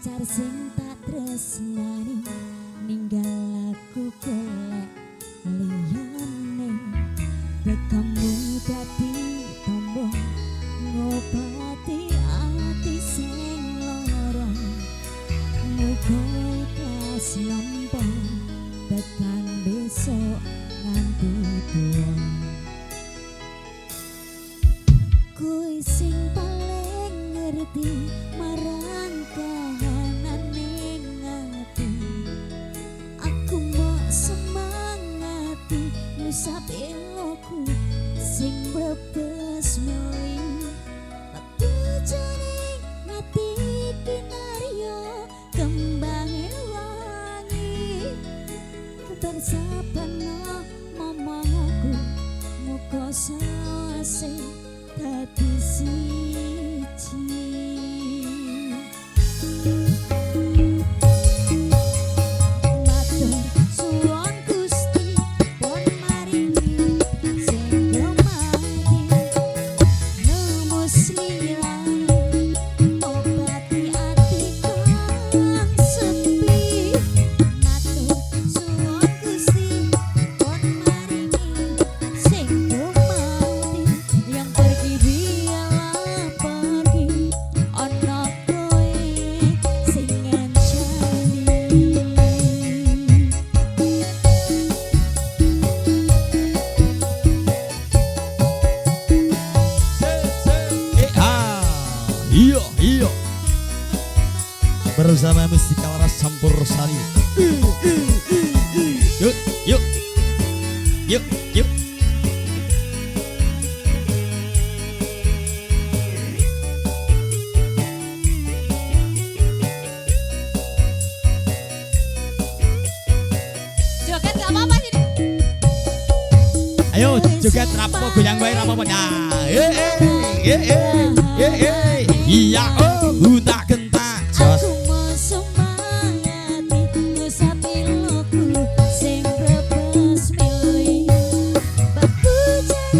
pacar sing tak tresnani ninggal aku golek liyane bekamu dadi tombo ngobati ati sing lara muga ikhlas nampa tekan besok nganti tuwa kuwi sing paling ngerti marang kahanan ning ati aku mau semangati ngusap eloku sing brebes meli waktu jaring ngati kinaryo kembang wangi bersabana momong aku muka sawase dadi siji matur suwun Gusti pun maringi sing mati nemus liyane obati ati kang sepi matur suwun Gusti pun maringi sing mati yang pergi biarlah pergi ana kowe sing ngancani Iya, iya. Bersama Musikal Ras Campur Sari. Yuk, yuk. Yuk, yuk. joget gak apa-apa sih Ayo juga rapo goyang wae rapo nah. Iya oh tak gentak jos. aku mau semangati ngusap eloku sing brebes mili batu jari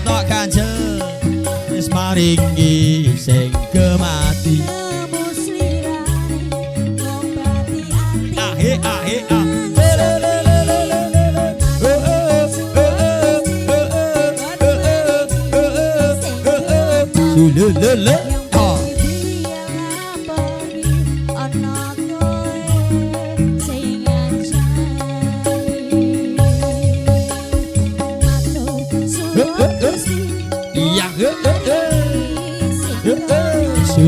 Tok ganjel wis maringi sing kemati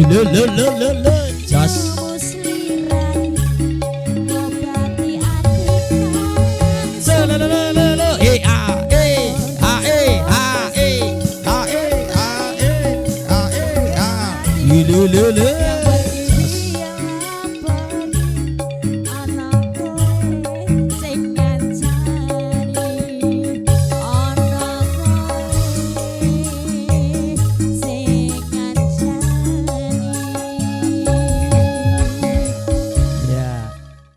le, jos